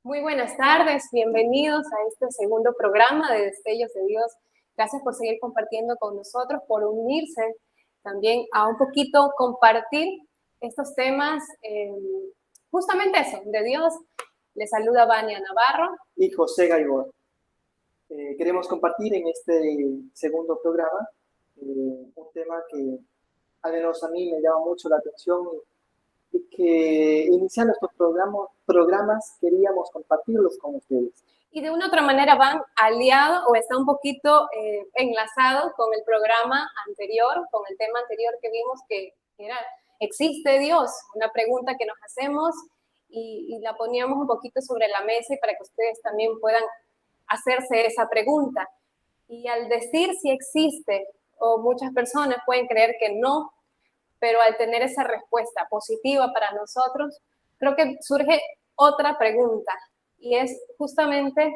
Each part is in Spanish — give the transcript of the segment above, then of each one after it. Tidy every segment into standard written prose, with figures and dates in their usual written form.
Muy buenas tardes, bienvenidos a este segundo programa de Destellos de Dios. Gracias por seguir compartiendo con nosotros, por unirse también a un poquito compartir estos temas, justamente eso, de Dios. Les saluda Vania Navarro. Y José Gaibor. Queremos compartir en este segundo programa un tema que al menos a mí me llama mucho la atención y que iniciando estos programas queríamos compartirlos con ustedes. Y de una u otra manera van aliados o está un poquito enlazado con el programa anterior, con el tema anterior que vimos que era, ¿existe Dios? Una pregunta que nos hacemos y la poníamos un poquito sobre la mesa y para que ustedes también puedan hacerse esa pregunta. Y al decir si existe, o muchas personas pueden creer que no, pero al tener esa respuesta positiva para nosotros, creo que surge otra pregunta, y es justamente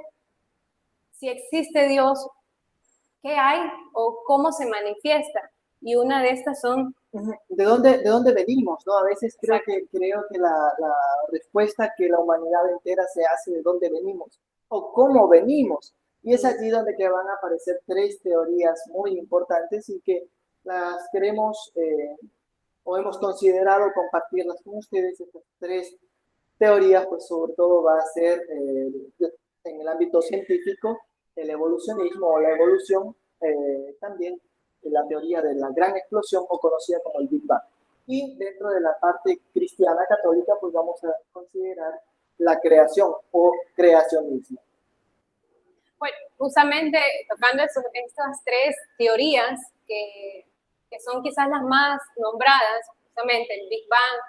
si existe Dios, ¿qué hay o cómo se manifiesta? Y una de estas son... ¿De dónde venimos? ¿No? A veces creo que la respuesta que la humanidad entera se hace de dónde venimos o cómo venimos. Y es allí donde que van a aparecer tres teorías muy importantes y que las queremos o hemos considerado compartirlas con ustedes. Estas tres teorías, pues sobre todo va a ser en el ámbito científico, el evolucionismo o la evolución, también la teoría de la gran explosión o conocida como el Big Bang. Y dentro de la parte cristiana católica, pues vamos a considerar la creación o creacionismo. Bueno, justamente tocando estas tres teorías que son quizás las más nombradas, justamente el Big Bang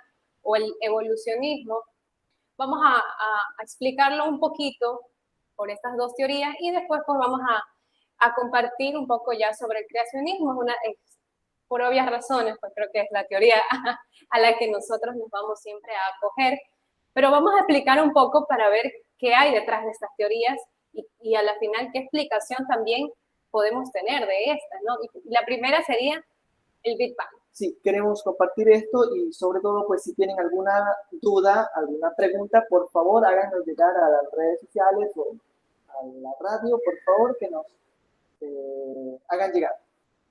o el evolucionismo, vamos a explicarlo un poquito por estas dos teorías y después pues vamos a compartir un poco ya sobre el creacionismo. Por obvias razones, pues creo que es la teoría a la que nosotros nos vamos siempre a acoger, pero vamos a explicar un poco para ver qué hay detrás de estas teorías y a la final qué explicación también podemos tener de estas, ¿no? Y la primera sería el Big Bang. Sí, queremos compartir esto y sobre todo, pues si tienen alguna duda, alguna pregunta, por favor háganos llegar a las redes sociales o a la radio, por favor, que nos hagan llegar.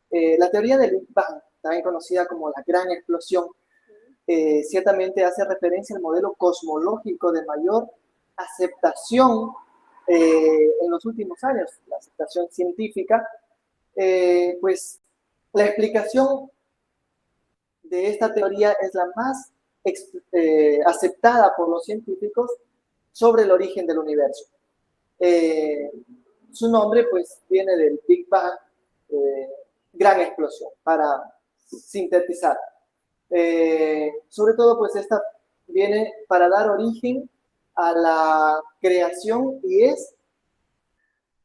La teoría del Big Bang, también conocida como la gran explosión, ciertamente hace referencia al modelo cosmológico de mayor aceptación en los últimos años, la aceptación científica. Pues la explicación de esta teoría es la más aceptada por los científicos sobre el origen del universo. Su nombre pues viene del Big Bang, gran explosión, para sintetizar. Sobre todo pues esta viene para dar origen a la creación y es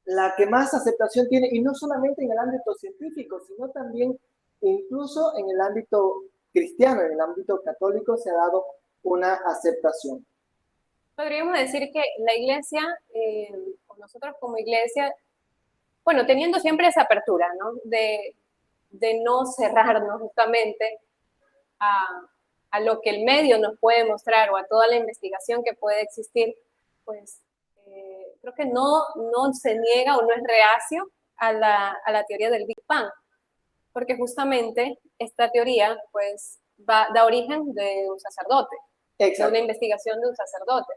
la que más aceptación tiene, y no solamente en el ámbito científico, sino también incluso en el ámbito cristiano, en el ámbito católico se ha dado una aceptación. Podríamos decir que la iglesia, o nosotros como iglesia, bueno, teniendo siempre esa apertura, ¿no? De no cerrarnos justamente a lo que el medio nos puede mostrar o a toda la investigación que puede existir, pues creo que no se niega o no es reacio a la teoría del Big Bang, porque justamente esta teoría pues da origen de un sacerdote. Exacto. De una investigación de un sacerdote.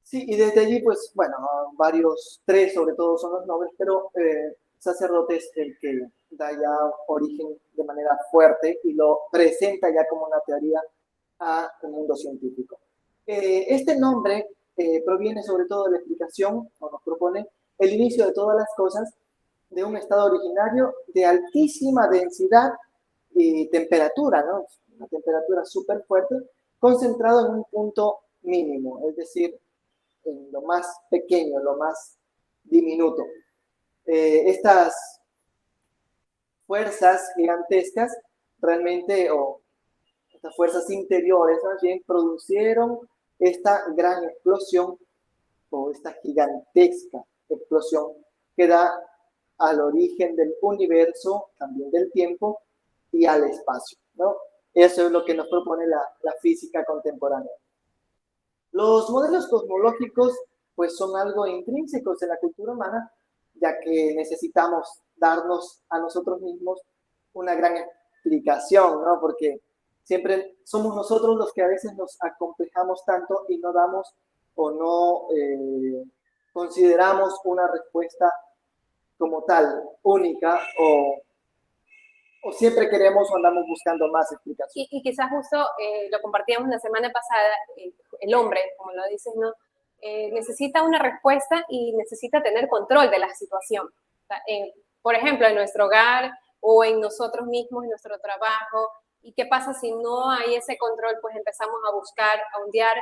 Sí, y desde allí, pues, bueno, tres sobre todo son los nombres, pero sacerdote es el que da ya origen de manera fuerte y lo presenta ya como una teoría al mundo científico. Este nombre proviene sobre todo de la explicación, o nos propone, el inicio de todas las cosas de un estado originario de altísima densidad y temperatura, ¿no? Una temperatura súper fuerte, concentrado en un punto mínimo, es decir, en lo más pequeño, lo más diminuto. Estas fuerzas gigantescas realmente, o estas fuerzas interiores, más bien, producieron esta gran explosión, o esta gigantesca explosión que da al origen del universo, también del tiempo y al espacio, ¿no? Eso es lo que nos propone la física contemporánea. Los modelos cosmológicos pues son algo intrínsecos en la cultura humana, ya que necesitamos darnos a nosotros mismos una gran explicación, ¿no? Porque siempre somos nosotros los que a veces nos acomplejamos tanto y no damos o no consideramos una respuesta como tal, única, o siempre queremos o andamos buscando más explicación. Y quizás justo lo compartíamos la semana pasada, el hombre, como lo dices, ¿no? Necesita una respuesta y necesita tener control de la situación. O sea, por ejemplo, en nuestro hogar o en nosotros mismos, en nuestro trabajo. ¿Y qué pasa si no hay ese control? Pues empezamos a buscar, a ondear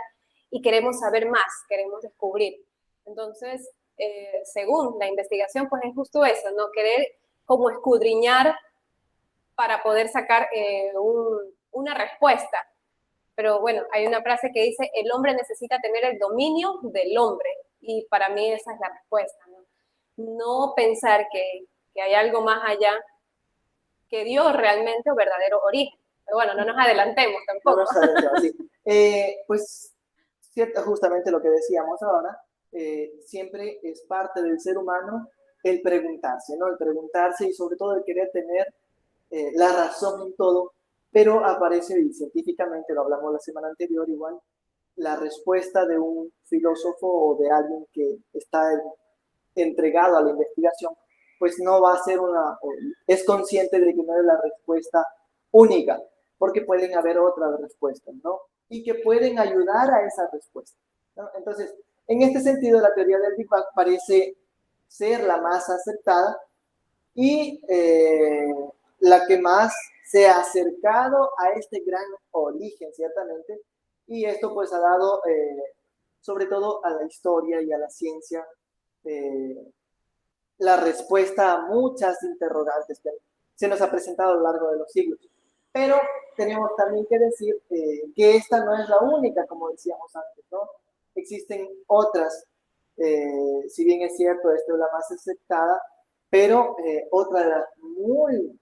y queremos saber más, queremos descubrir. Entonces, según la investigación, pues es justo eso, ¿no? Querer como escudriñar para poder sacar una respuesta. Pero bueno, hay una frase que dice, el hombre necesita tener el dominio del hombre. Y para mí esa es la respuesta, ¿no? No pensar que hay algo más allá que Dios realmente o verdadero origen. Pero bueno, no nos adelantemos tampoco. No nos adelantemos, sí. Pues justamente lo que decíamos ahora, siempre es parte del ser humano el preguntarse, ¿no? El preguntarse y sobre todo el querer tener la razón en todo, pero aparece, y científicamente lo hablamos la semana anterior igual, la respuesta de un filósofo o de alguien que está entregado a la investigación, pues no va a ser es consciente de que no es la respuesta única, porque pueden haber otras respuestas, ¿no? Y que pueden ayudar a esa respuesta, ¿no? Entonces, en este sentido, la teoría del Big Bang parece ser la más aceptada y la que más se ha acercado a este gran origen, ciertamente, y esto pues ha dado, sobre todo a la historia y a la ciencia, la respuesta a muchas interrogantes que se nos ha presentado a lo largo de los siglos. Pero tenemos también que decir que esta no es la única, como decíamos antes, ¿no? Existen otras, si bien es cierto, esta es la más aceptada, pero otra de las muy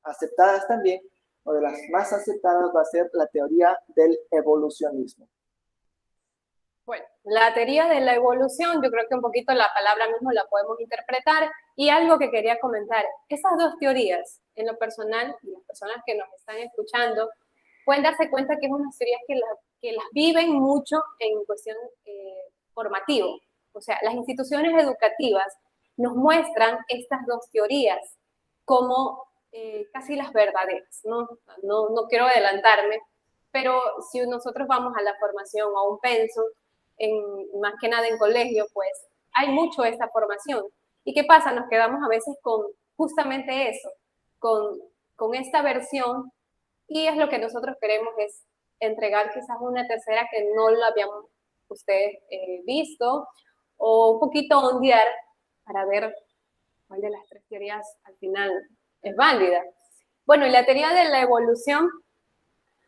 aceptadas también, o de las más aceptadas, va a ser la teoría del evolucionismo. Bueno, la teoría de la evolución, yo creo que un poquito la palabra mismo la podemos interpretar, y algo que quería comentar, esas dos teorías, en lo personal, y las personas que nos están escuchando, pueden darse cuenta que es unas teorías que las viven mucho en cuestión formativa. O sea, las instituciones educativas nos muestran estas dos teorías como casi las verdaderas, ¿no? No quiero adelantarme, pero si nosotros vamos a la formación o a un pensum, más que nada en colegio, pues hay mucho esta formación. ¿Y qué pasa? Nos quedamos a veces con justamente eso, con esta versión, y es lo que nosotros queremos, es entregar quizás una tercera que no la habíamos ustedes visto, o un poquito ondear para ver cuál de las tres teorías al final es válida. Bueno, y la teoría de la evolución,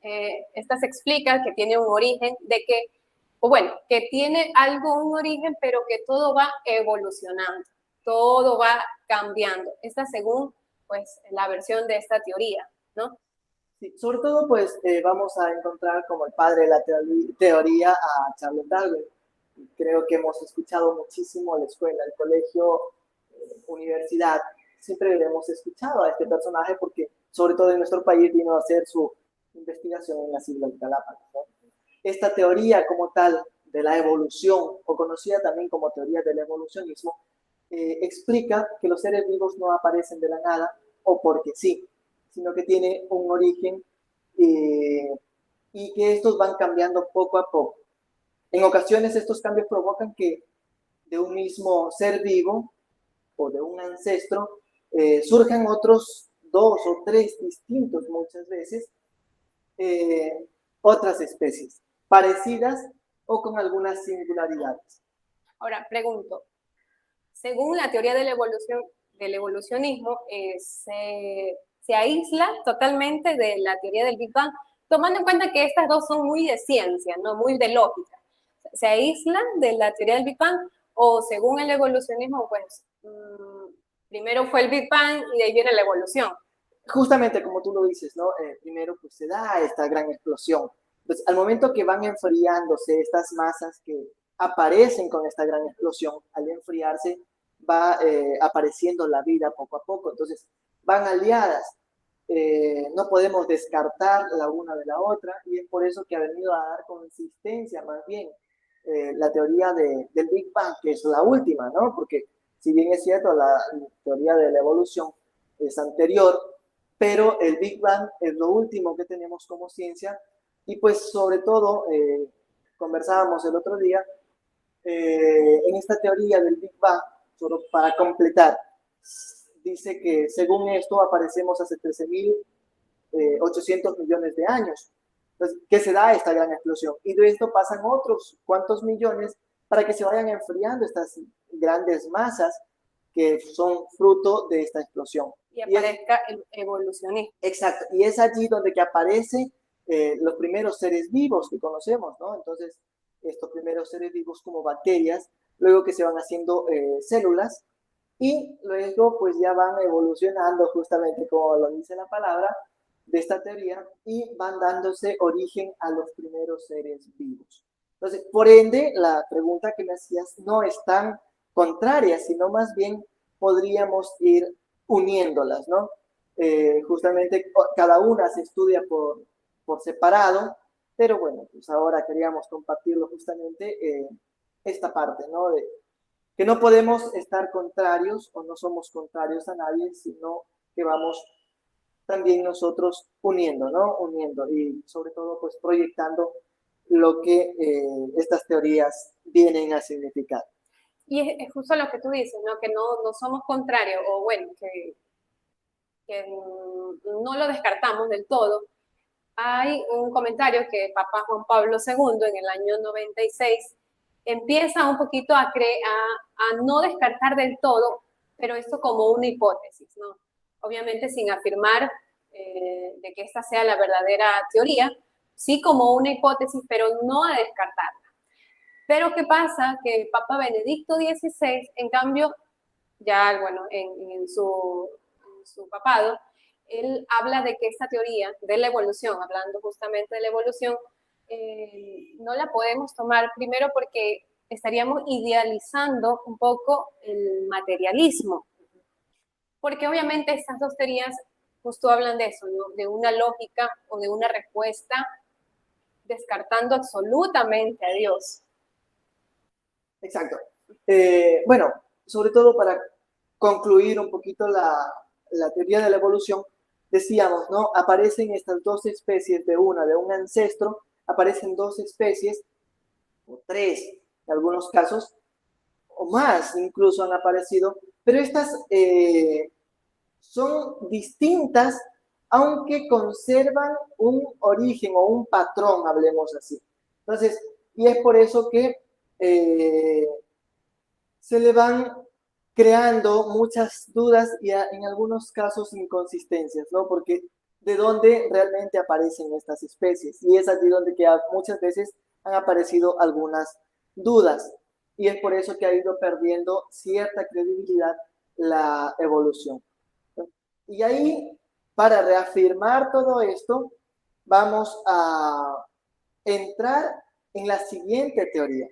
esta se explica que tiene un origen de que, o bueno, que tiene algo, un origen, pero que todo va evolucionando, todo va cambiando. Esta según, pues, la versión de esta teoría, ¿no? Sí, sobre todo, pues, vamos a encontrar como el padre de la teoría a Charles Darwin. Creo que hemos escuchado muchísimo en la escuela, el colegio, universidad. Siempre hemos escuchado a este personaje porque, sobre todo en nuestro país, vino a hacer su investigación en las Islas Galápagos, ¿no? Esta teoría como tal de la evolución, o conocida también como teoría del evolucionismo, explica que los seres vivos no aparecen de la nada o porque sí, sino que tiene un origen y que estos van cambiando poco a poco. En ocasiones estos cambios provocan que de un mismo ser vivo o de un ancestro surjan otros dos o tres distintos muchas veces, otras especies parecidas o con algunas singularidades. Ahora, pregunto, según la teoría de la evolución, del evolucionismo, se aísla totalmente de la teoría del Big Bang, tomando en cuenta que estas dos son muy de ciencia, no muy de lógica. ¿Se aíslan de la teoría del Big Bang o según el evolucionismo, pues primero fue el Big Bang y de ahí viene la evolución? Justamente como tú lo dices, ¿no? Primero pues se da esta gran explosión Pues al momento que van enfriándose estas masas que aparecen con esta gran explosión, al enfriarse va apareciendo la vida poco a poco. Entonces van aliadas. No podemos descartar la una de la otra y es por eso que ha venido a dar consistencia más bien la teoría del Big Bang, que es la última, ¿no? Porque si bien es cierto, la teoría de la evolución es anterior, pero el Big Bang es lo último que tenemos como ciencia y pues sobre todo, conversábamos el otro día, en esta teoría del Big Bang, solo para completar, dice que según esto aparecemos hace 13.800 millones de años. Entonces, ¿qué se da esta gran explosión? Y de esto pasan otros cuantos millones para que se vayan enfriando estas grandes masas que son fruto de esta explosión. Y aparezca el evolucionismo. Exacto, y es allí donde que aparecen los primeros seres vivos que conocemos, ¿no? Entonces, estos primeros seres vivos como bacterias, luego que se van haciendo células, y luego pues ya van evolucionando justamente como lo dice la palabra de esta teoría y van dándose origen a los primeros seres vivos. Entonces, por ende, la pregunta que me hacías no es tan contraria, sino más bien podríamos ir uniéndolas, ¿no? Justamente cada una se estudia por separado, pero bueno, pues ahora queríamos compartirlo justamente esta parte, ¿no? De que no podemos estar contrarios o no somos contrarios a nadie, sino que vamos también nosotros uniendo, ¿no? Uniendo y sobre todo pues proyectando lo que estas teorías vienen a significar. Y es justo lo que tú dices, ¿no? Que no somos contrarios, o bueno, que no lo descartamos del todo. Hay un comentario que Papa Juan Pablo II en el año 96 empieza un poquito a no descartar del todo, pero esto como una hipótesis, ¿no? Obviamente sin afirmar de que esta sea la verdadera teoría, sí como una hipótesis, pero no a descartarla. Pero ¿qué pasa? Que el Papa Benedicto XVI, en cambio, ya bueno, en su papado, él habla de que esta teoría de la evolución, hablando justamente de la evolución, no la podemos tomar primero porque estaríamos idealizando un poco el materialismo. Porque obviamente estas dos teorías justo hablan de eso, ¿no? De una lógica o de una respuesta descartando absolutamente a Dios. Exacto. Bueno, sobre todo para concluir un poquito la teoría de la evolución, decíamos, ¿no? Aparecen estas dos especies de un ancestro, aparecen dos especies, o tres en algunos casos, o más incluso han aparecido, pero estas son distintas, aunque conservan un origen o un patrón, hablemos así. Entonces, y es por eso que se le van creando muchas dudas y en algunos casos inconsistencias, ¿no? Porque de dónde realmente aparecen estas especies. Y es allí donde que muchas veces han aparecido algunas dudas. Y es por eso que ha ido perdiendo cierta credibilidad la evolución. Y ahí, para reafirmar todo esto, vamos a entrar en la siguiente teoría.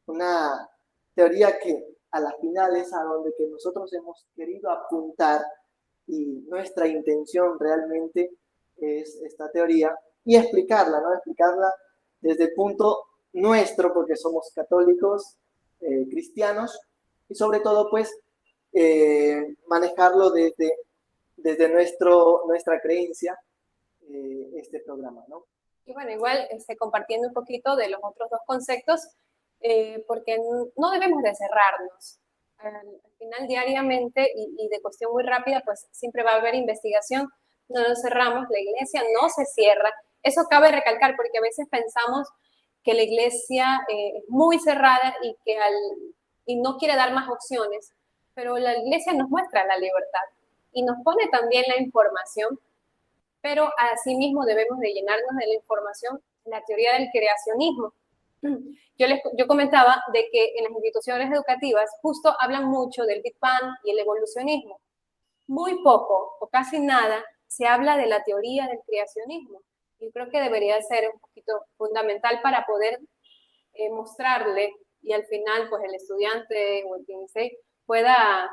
Una teoría que a la final es a donde que nosotros hemos querido apuntar y nuestra intención realmente es esta teoría y explicarla, ¿no? Explicarla desde el punto nuestro, porque somos católicos, cristianos, y sobre todo, pues, manejarlo desde nuestra creencia, este programa, ¿no? Y bueno, igual compartiendo un poquito de los otros dos conceptos, porque no debemos de cerrarnos. Al final, diariamente y de cuestión muy rápida, pues siempre va a haber investigación, no nos cerramos, la iglesia no se cierra. Eso cabe recalcar porque a veces pensamos que la iglesia es muy cerrada y no quiere dar más opciones, pero la iglesia nos muestra la libertad y nos pone también la información, pero asimismo debemos de llenarnos de la información, la teoría del creacionismo. Yo comentaba de que en las instituciones educativas justo hablan mucho del Big Bang y el evolucionismo. Muy poco o casi nada se habla de la teoría del creacionismo. Yo creo que debería ser un poquito fundamental para poder mostrarle y al final pues el estudiante o el quien sea pueda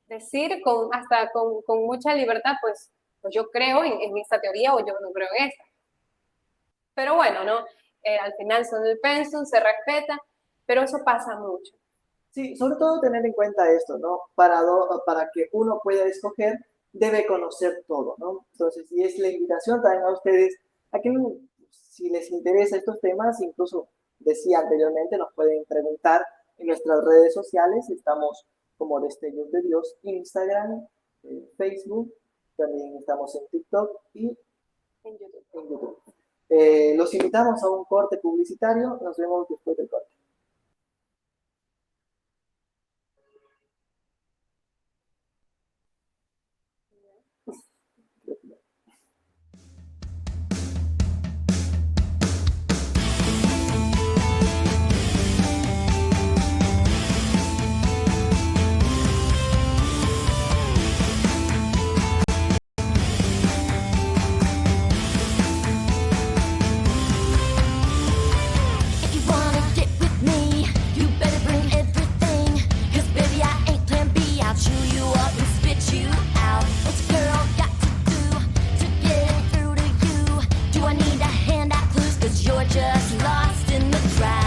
decir hasta con mucha libertad pues yo creo en esta teoría o yo no creo en esta. Pero bueno, ¿no? Al final son el pensum, se respeta, pero eso pasa mucho. Sí, sobre todo tener en cuenta esto, ¿no? Para que uno pueda escoger, debe conocer todo, ¿no? Entonces, y es la invitación también a ustedes a que si les interesa estos temas, incluso decía anteriormente, nos pueden preguntar en nuestras redes sociales, estamos como Destellos de Dios, Instagram, Facebook, también estamos en TikTok y En YouTube. en YouTube. Los invitamos a un corte publicitario, nos vemos después del corte. If you wanna get with me, you better bring everything. 'Cause baby, I ain't plan B. I'll chew you up and spit you out. What's a girl got to do to get through to you? Do I need a hand out clues? 'Cause you're just lost in the crowd.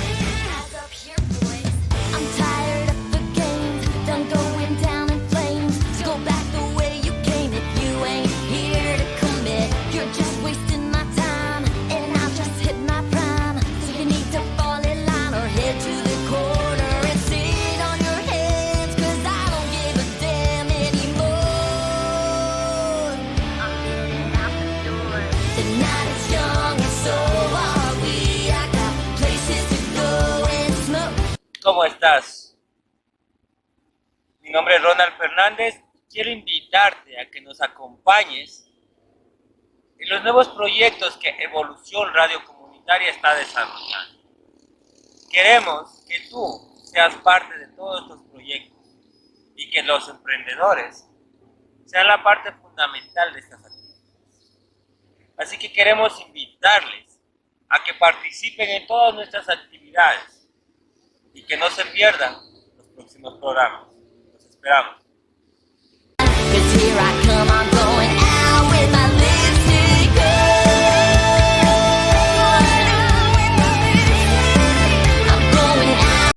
Hands up here, boys. I'm tired of the games, done going down in flames. So go back the way you came if you ain't here to commit. You're just wasting my time, and I've just hit my prime. So you need to fall in line or head to the corner and sit on your hands. 'Cause I don't give a damn anymore. I'm heading out the door. The night is young and so are we. I got places to go and smoke. ¿Cómo estás? Mi nombre es Ronald Fernández y quiero invitarte a que nos acompañes en los nuevos proyectos que Evolución Radio Comunitaria está desarrollando. Queremos que tú seas parte de todos estos proyectos y que los emprendedores sean la parte fundamental de estas actividades. Así que queremos invitarles a que participen en todas nuestras actividades y que no se pierdan los próximos programas. Los esperamos. 'Cause here I come, I'm going out with my lipstick on. I'm going out.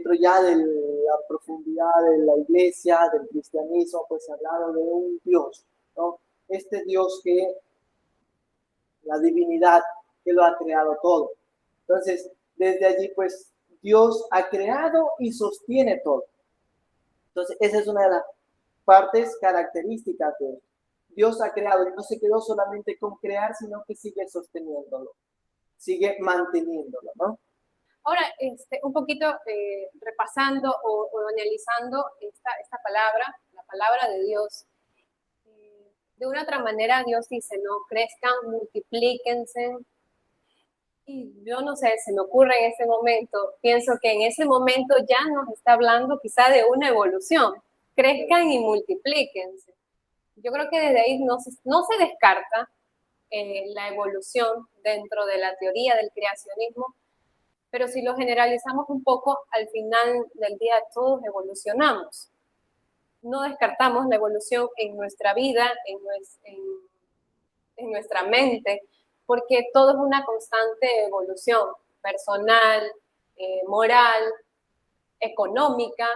dentro ya de la profundidad de la iglesia, del cristianismo, pues se ha hablado de un Dios, ¿no? Este Dios que, la divinidad que lo ha creado todo. Entonces, desde allí, pues, Dios ha creado y sostiene todo. Entonces, esa es una de las partes características de Dios ha creado y no se quedó solamente con crear, sino que sigue sosteniéndolo, sigue manteniéndolo, ¿no? Ahora, un poquito repasando o analizando esta palabra, la palabra de Dios. De una otra manera, Dios dice, no, crezcan, multiplíquense. Y yo no sé, se me ocurre en ese momento, pienso que en ese momento ya nos está hablando quizá de una evolución. Crezcan y multiplíquense. Yo creo que desde ahí no se descarta la evolución dentro de la teoría del creacionismo, pero si lo generalizamos un poco, al final del día todos evolucionamos. No descartamos la evolución en nuestra vida, en nuestra mente, porque todo es una constante evolución personal, moral, económica,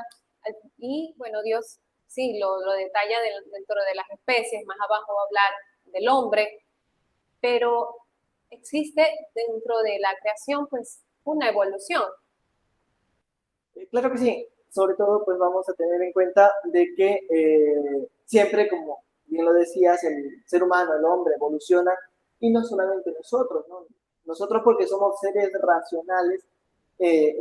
y bueno, Dios sí lo detalla dentro de las especies, más abajo va a hablar del hombre, pero existe dentro de la creación pues una evolución. Claro que sí, sobre todo pues vamos a tener en cuenta de que siempre, como bien lo decías, el ser humano, el hombre evoluciona y no solamente nosotros, ¿no? Nosotros porque somos seres racionales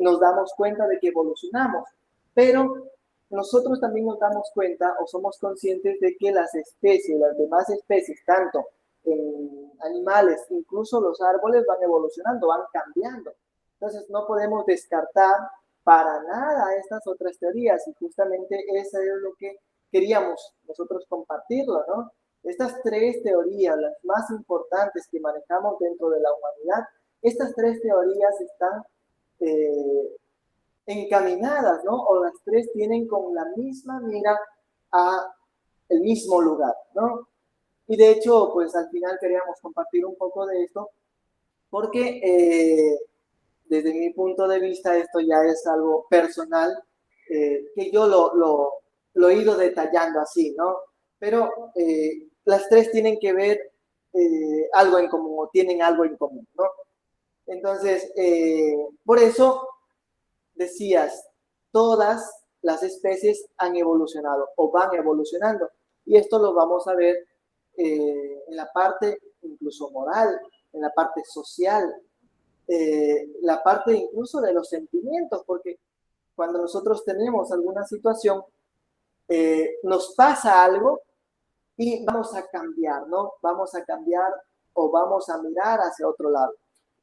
nos damos cuenta de que evolucionamos, pero nosotros también nos damos cuenta o somos conscientes de que las especies, las demás especies, tanto en animales, incluso los árboles van evolucionando, van cambiando. Entonces no podemos descartar para nada estas otras teorías y justamente eso es lo que queríamos nosotros compartirlo, ¿no? Estas tres teorías, las más importantes que manejamos dentro de la humanidad, estas tres teorías están encaminadas, ¿no? O las tres tienen con la misma mira a el mismo lugar, ¿no? Y de hecho, pues al final queríamos compartir un poco de esto, porque desde mi punto de vista esto ya es algo personal, que yo lo he ido detallando así, ¿no? Pero las tres tienen que ver algo en común, o tienen algo en común, ¿no? Entonces, por eso decías, todas las especies han evolucionado o van evolucionando. Y esto lo vamos a ver en la parte incluso moral, en la parte social, la parte incluso de los sentimientos, porque cuando nosotros tenemos alguna situación, nos pasa algo y vamos a cambiar, ¿no? Vamos a cambiar o vamos a mirar hacia otro lado.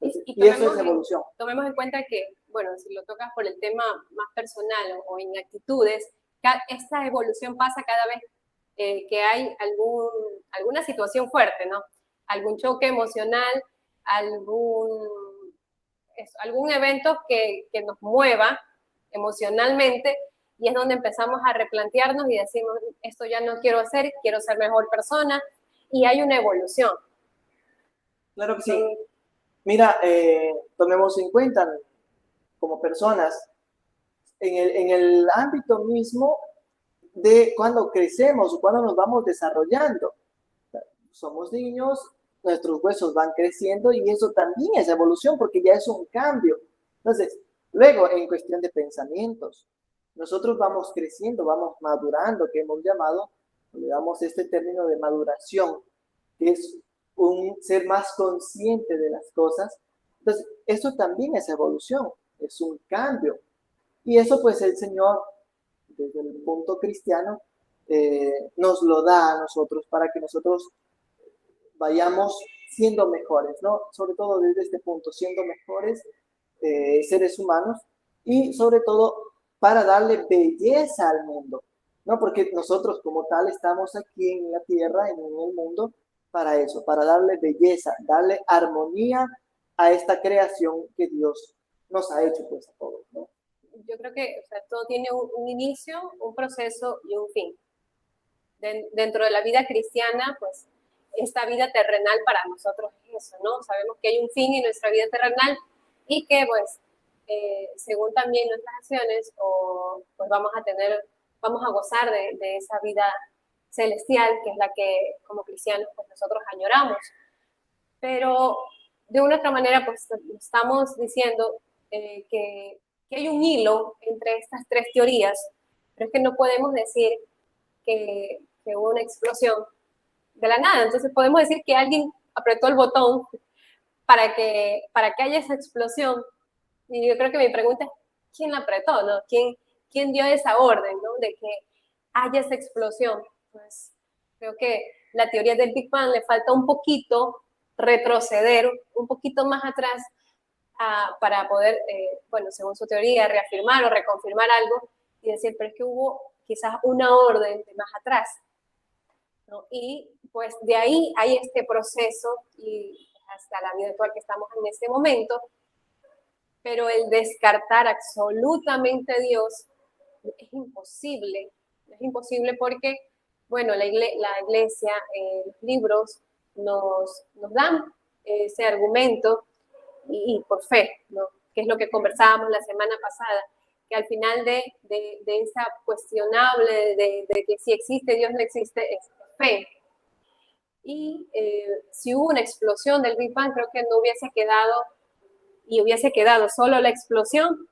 Y eso es evolución. Tomemos en cuenta que, bueno, si lo tocas por el tema más personal o en actitudes, esta evolución pasa cada vez que hay alguna situación fuerte, ¿no? Algún choque emocional, algún evento que nos mueva emocionalmente, y es donde empezamos a replantearnos y decimos, esto ya no quiero hacer, quiero ser mejor persona, y hay una evolución. Claro que sí. Mira, tomemos en cuenta como personas, en el ámbito mismo de cuando crecemos o cuando nos vamos desarrollando. Somos niños, nuestros huesos van creciendo y eso también es evolución porque ya es un cambio. Entonces, luego en cuestión de pensamientos, nosotros vamos creciendo, vamos madurando, que hemos llamado, le damos este término de maduración, que es un ser más consciente de las cosas. Entonces, eso también es evolución, es un cambio. Y eso pues el Señor, desde el punto cristiano, nos lo da a nosotros para que nosotros vayamos siendo mejores, ¿no? Sobre todo desde este punto, siendo mejores seres humanos y sobre todo para darle belleza al mundo, ¿no? Porque nosotros como tal estamos aquí en la tierra, en el mundo, para eso, para darle belleza, darle armonía a esta creación que Dios nos ha hecho pues a todos, ¿no? Yo creo que todo tiene un inicio, un proceso y un fin. Dentro de la vida cristiana, pues esta vida terrenal para nosotros es eso, ¿no? Sabemos que hay un fin en nuestra vida terrenal y que pues según también nuestras acciones, o pues vamos a gozar de esa vida celestial, que es la que como cristianos pues nosotros añoramos. Pero de una otra manera pues estamos diciendo que hay un hilo entre estas tres teorías, pero es que no podemos decir que hubo una explosión de la nada. Entonces podemos decir que alguien apretó el botón para que haya esa explosión. Y yo creo que mi pregunta es, ¿quién la apretó, no? ¿Quién dio esa orden, no? De que haya esa explosión. Pues creo que la teoría del Big Bang le falta un poquito retroceder, un poquito más atrás para poder, bueno, según su teoría, reafirmar o reconfirmar algo y decir, pero es que hubo quizás una orden de más atrás, ¿no? Y pues de ahí hay este proceso y hasta la vida actual que estamos en este momento, pero el descartar absolutamente a Dios es imposible porque, bueno, la iglesia, los libros nos dan ese argumento y por fe, ¿no? Que es lo que conversábamos la semana pasada, que al final de esa cuestionable de que si existe Dios no existe, es fe. Y si hubo una explosión del Big Bang, creo que no hubiese quedado solo la explosión,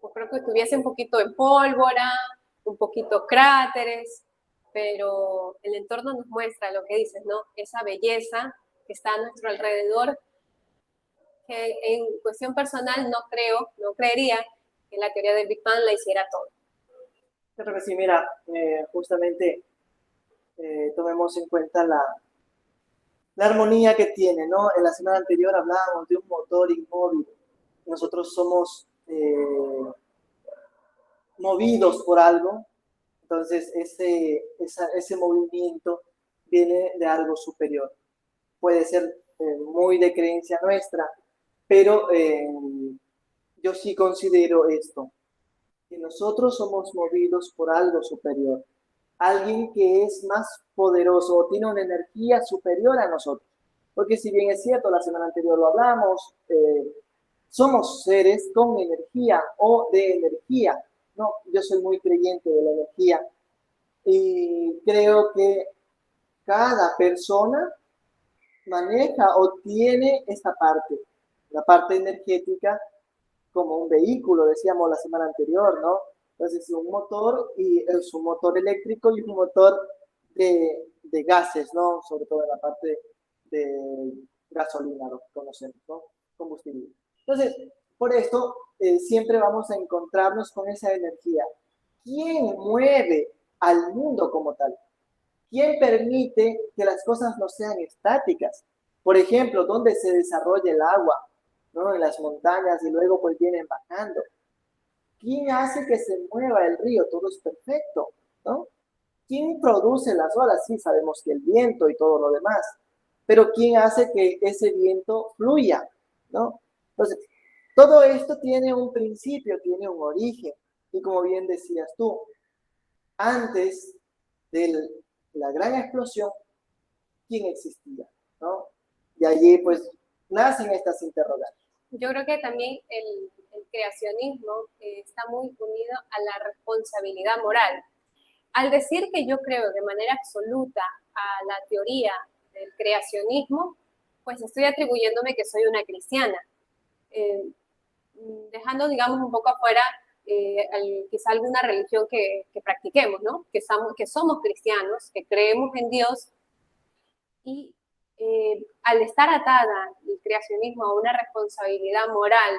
pues creo que estuviese un poquito de pólvora, un poquito cráteres, pero el entorno nos muestra lo que dices, ¿no? Esa belleza que está a nuestro alrededor, que en cuestión personal no creería que la teoría del Big Bang la hiciera todo. Yo creo que sí, mira, justamente tomemos en cuenta la armonía que tiene, ¿no? En la semana anterior hablábamos de un motor inmóvil. Nosotros somos movidos por algo, entonces ese movimiento viene de algo superior. Puede ser muy de creencia nuestra, pero yo sí considero esto, que nosotros somos movidos por algo superior, alguien que es más poderoso o tiene una energía superior a nosotros. Porque si bien es cierto, la semana anterior lo hablamos, somos seres con energía o de energía, ¿no? Yo soy muy creyente de la energía y creo que cada persona maneja o tiene esta parte, la parte energética, como un vehículo, decíamos la semana anterior, ¿no? Entonces, un motor y es un motor eléctrico y un motor de gases, ¿no? Sobre todo en la parte de gasolina, lo que conocemos, ¿no? Combustible. Entonces, por esto, siempre vamos a encontrarnos con esa energía. ¿Quién mueve al mundo como tal? ¿Quién permite que las cosas no sean estáticas? Por ejemplo, ¿dónde se desarrolla el agua? ¿No? En las montañas y luego pues vienen bajando. ¿Quién hace que se mueva el río? Todo es perfecto, ¿no? ¿Quién produce las olas? Sí, sabemos que el viento y todo lo demás, pero ¿quién hace que ese viento fluya? ¿No? Entonces, todo esto tiene un principio, tiene un origen, y como bien decías tú, antes de la gran explosión, ¿quién existía? ¿No? Y allí pues nacen estas interrogantes. Yo creo que también el creacionismo está muy unido a la responsabilidad moral. Al decir que yo creo de manera absoluta a la teoría del creacionismo, pues estoy atribuyéndome que soy una cristiana, dejando, digamos, un poco afuera quizá alguna religión que practiquemos, ¿no? Que somos cristianos, que creemos en Dios, y al estar atada el creacionismo a una responsabilidad moral,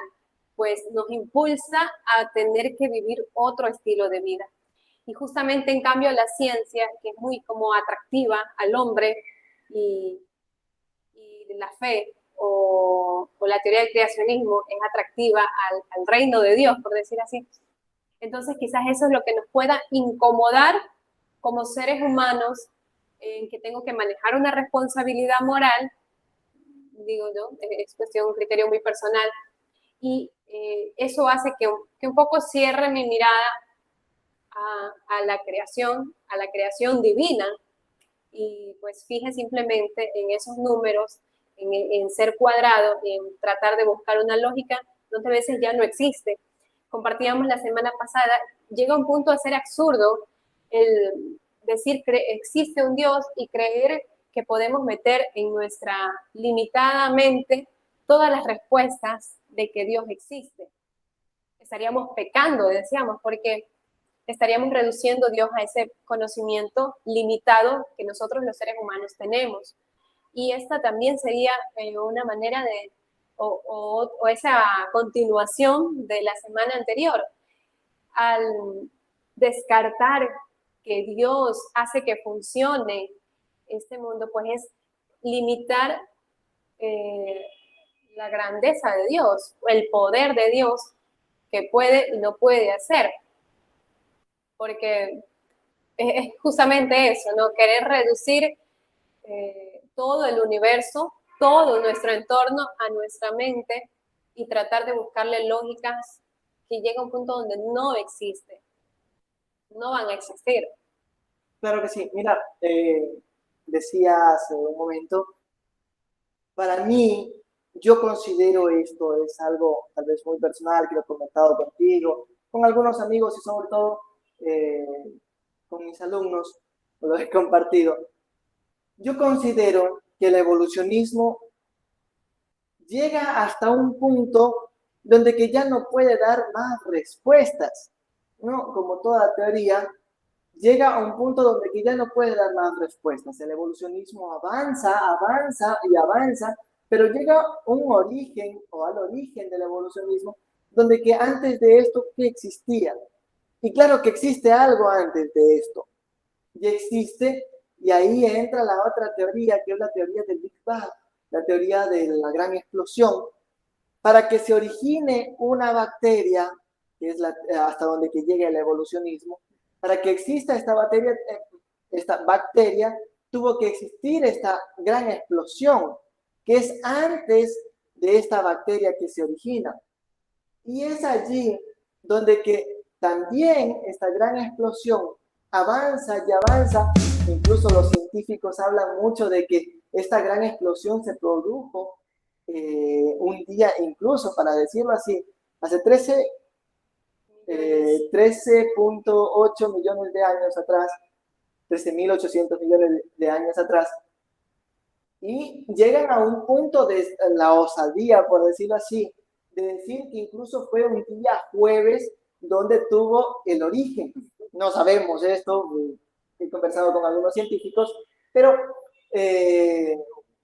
pues nos impulsa a tener que vivir otro estilo de vida. Y justamente en cambio la ciencia, que es muy como atractiva al hombre, y la fe o la teoría del creacionismo es atractiva al reino de Dios, por decir así. Entonces quizás eso es lo que nos pueda incomodar como seres humanos, en que tengo que manejar una responsabilidad moral, digo yo, es cuestión, un criterio muy personal, y eso hace que un poco cierre mi mirada a la creación divina, y pues fije simplemente en esos números, en ser cuadrado, en tratar de buscar una lógica donde a veces ya no existe. Compartíamos la semana pasada, llega un punto a ser absurdo el decir que existe un Dios y creer que podemos meter en nuestra limitada mente todas las respuestas de que Dios existe. Estaríamos pecando, decíamos, porque estaríamos reduciendo a Dios a ese conocimiento limitado que nosotros los seres humanos tenemos. Y esta también sería una manera de, o esa continuación de la semana anterior, al descartar que Dios hace que funcione este mundo, pues es limitar la grandeza de Dios, el poder de Dios que puede y no puede hacer. Porque es justamente eso, ¿no? Querer reducir todo el universo, todo nuestro entorno a nuestra mente y tratar de buscarle lógicas que llega a un punto donde no existe, no van a existir. Claro que sí. Mira, decía hace un momento, para mí, yo considero esto es algo tal vez muy personal, que lo he comentado contigo, con algunos amigos y sobre todo con mis alumnos, lo he compartido. Yo considero que el evolucionismo llega hasta un punto donde que ya no puede dar más respuestas, ¿no? Como toda teoría, llega a un punto donde que ya no puede dar más respuestas. El evolucionismo avanza, avanza y avanza, pero llega a un origen o al origen del evolucionismo donde que antes de esto, ¿qué existía? Y claro que existe algo antes de esto. Ya existe, y ahí entra la otra teoría, que es la teoría del Big Bang, la teoría de la gran explosión. Para que se origine una bacteria, que es hasta donde que llega el evolucionismo, para que exista esta bacteria, tuvo que existir esta gran explosión, que es antes de esta bacteria que se origina. Y es allí donde que también esta gran explosión avanza y avanza. Incluso los científicos hablan mucho de que esta gran explosión se produjo un día, incluso para decirlo así, hace 13.8 millones de años atrás, 13.800 millones de años atrás, y llegan a un punto de la osadía, por decirlo así, de decir que incluso fue un día jueves donde tuvo el origen. No sabemos esto, he conversado con algunos científicos, pero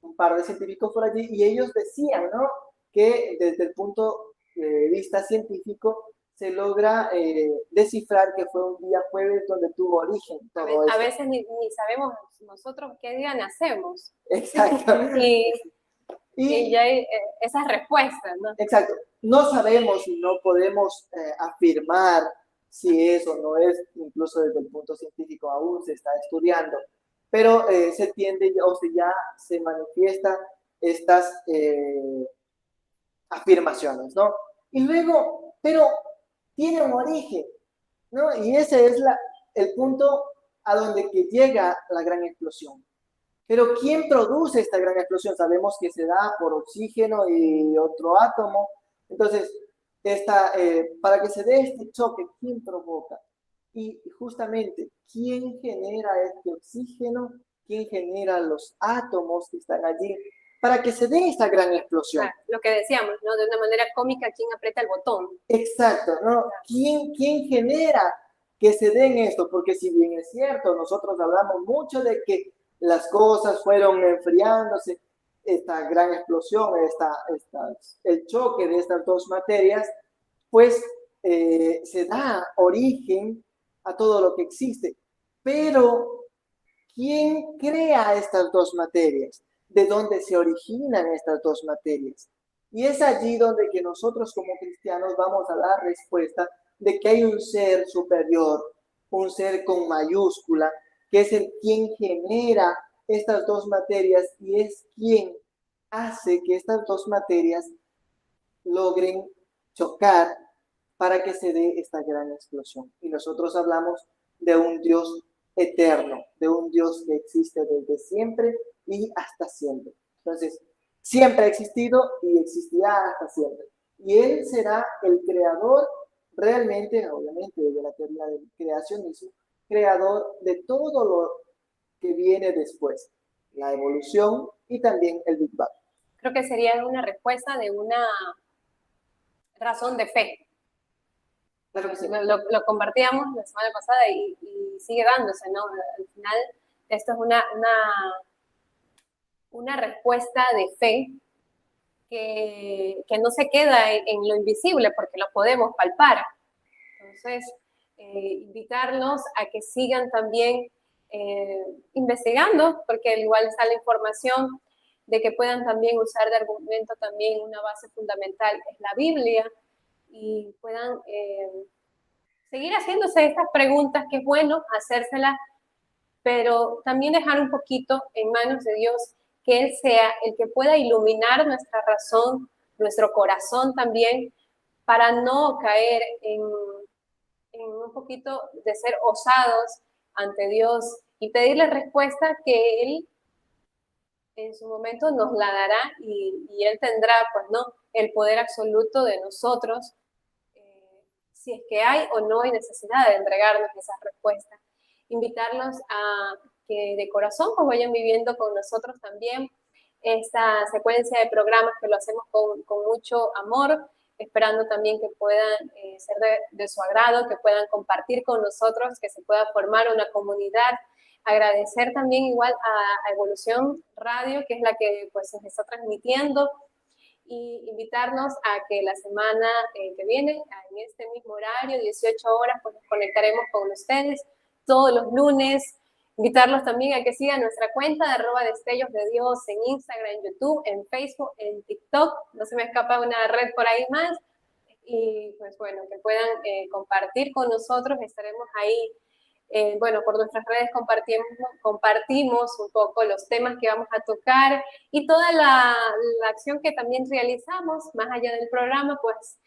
un par de científicos por allí, y ellos decían, ¿no?, que desde el punto de vista científico se logra descifrar que fue un día jueves donde tuvo origen todo esto. A veces ni sabemos nosotros qué día nacemos. Exacto. Y ya hay esas respuestas, ¿no? Exacto. No sabemos y no podemos afirmar si es o no es, incluso desde el punto científico aún se está estudiando, pero se tiende o ya se manifiestan estas afirmaciones, ¿no? Y luego, pero tiene un origen, ¿no? Y ese es el punto a donde que llega la gran explosión. Pero ¿quién produce esta gran explosión? Sabemos que se da por oxígeno y otro átomo. Entonces, para que se dé este choque, ¿quién provoca? Y justamente, ¿quién genera este oxígeno? ¿Quién genera los átomos que están allí? Para que se dé esta gran explosión. Claro, lo que decíamos, ¿no? De una manera cómica, ¿quién aprieta el botón? Exacto, ¿no? ¿Quién genera que se den esto? Porque si bien es cierto, nosotros hablamos mucho de que las cosas fueron enfriándose, esta gran explosión, el choque de estas dos materias, pues se da origen a todo lo que existe. Pero, ¿quién crea estas dos materias? ¿De dónde se originan estas dos materias? Y es allí donde que nosotros como cristianos vamos a dar respuesta de que hay un ser superior, un ser con mayúscula, que es el quien genera estas dos materias y es quien hace que estas dos materias logren chocar para que se dé esta gran explosión. Y nosotros hablamos de un Dios eterno, de un Dios que existe desde siempre y hasta siempre. Entonces, siempre ha existido y existirá hasta siempre. y Él será el creador realmente, obviamente, de la teoría del creacionismo, creador de todo lo que viene después, la evolución y también el Big Bang. Creo que sería una respuesta de una razón de fe. Claro que sí. Lo compartíamos la semana pasada y sigue dándose, ¿no? Al final, esto es una respuesta de fe que no se queda en lo invisible porque lo podemos palpar. Entonces, invitarlos a que sigan también investigando, porque igual está la información de que puedan también usar de argumento también una base fundamental, es la Biblia, y puedan seguir haciéndose estas preguntas, que es bueno hacérselas, pero también dejar un poquito en manos de Dios, que Él sea el que pueda iluminar nuestra razón, nuestro corazón también, para no caer en un poquito de ser osados ante Dios y pedirle respuesta que Él en su momento nos la dará y Él tendrá, pues no, el poder absoluto de nosotros, si es que hay o no hay necesidad de entregarnos esas respuestas. Invitarlos a que de corazón pues vayan viviendo con nosotros también esta secuencia de programas que lo hacemos con mucho amor, esperando también que puedan ser de su agrado, que puedan compartir con nosotros, que se pueda formar una comunidad. Agradecer también igual a Evolución Radio, que es la que pues nos está transmitiendo, y invitarnos a que la semana que viene, en este mismo horario, 18 horas, pues nos conectaremos con ustedes todos los lunes. Invitarlos también a que sigan nuestra cuenta de @destellos_de_Dios en Instagram, en YouTube, en Facebook, en TikTok. No se me escapa una red por ahí más. Y pues bueno, que puedan compartir con nosotros. Estaremos ahí, bueno, por nuestras redes compartimos un poco los temas que vamos a tocar y toda la acción que también realizamos, más allá del programa, pues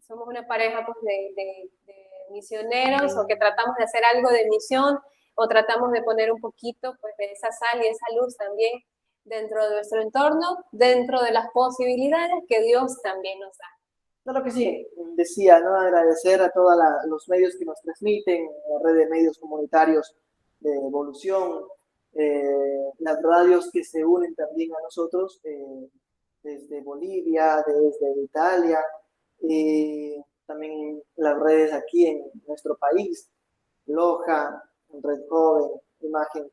somos una pareja pues, de misioneros, o que tratamos de hacer algo de misión, o tratamos de poner un poquito pues, de esa sal y esa luz también dentro de nuestro entorno, dentro de las posibilidades que Dios también nos da. Claro que sí, decía, ¿no? Agradecer a todos los medios que nos transmiten, la red de medios comunitarios de Evolución, las radios que se unen también a nosotros desde Bolivia, desde Italia, también las redes aquí en nuestro país, Loja, Red Joven, Imagen,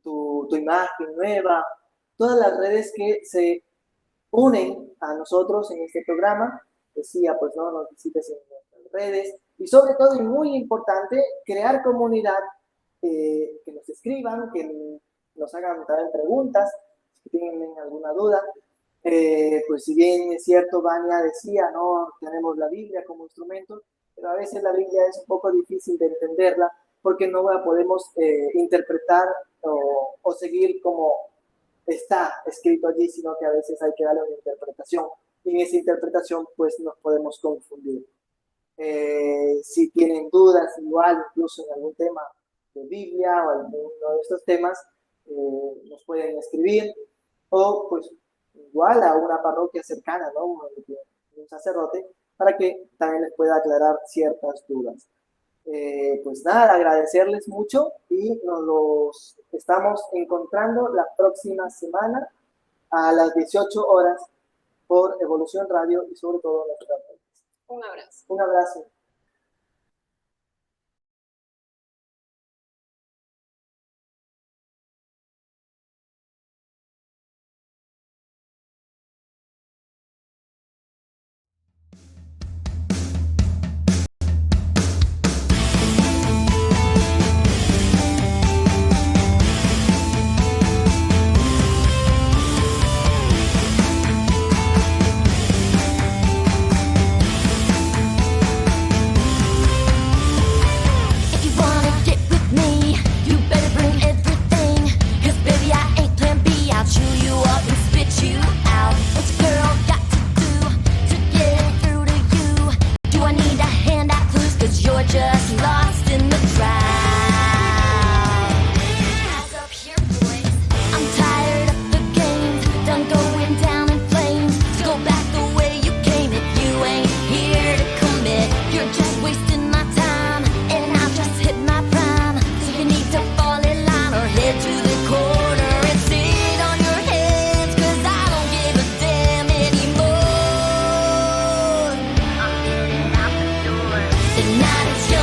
tu imagen nueva, todas las redes que se unen a nosotros en este programa. Decía, pues no, nos visites en nuestras redes, y sobre todo, y muy importante, crear comunidad, que nos escriban, que nos hagan también preguntas, si tienen alguna duda. Pues si bien es cierto, Vania decía, no, tenemos la Biblia como instrumento, pero a veces la Biblia es un poco difícil de entenderla, porque no la podemos interpretar o seguir como está escrito allí, sino que a veces hay que darle una interpretación, y en esa interpretación pues nos podemos confundir. Si tienen dudas, igual, incluso en algún tema de Biblia o alguno de estos temas, nos pueden escribir, o pues igual a una parroquia cercana, ¿no? Un sacerdote, para que también les pueda aclarar ciertas dudas. Pues nada, agradecerles mucho, y nos los estamos encontrando la próxima semana a las 18 horas por Evolución Radio y sobre todo en nuestras redes. Un abrazo. Un abrazo. The night is young.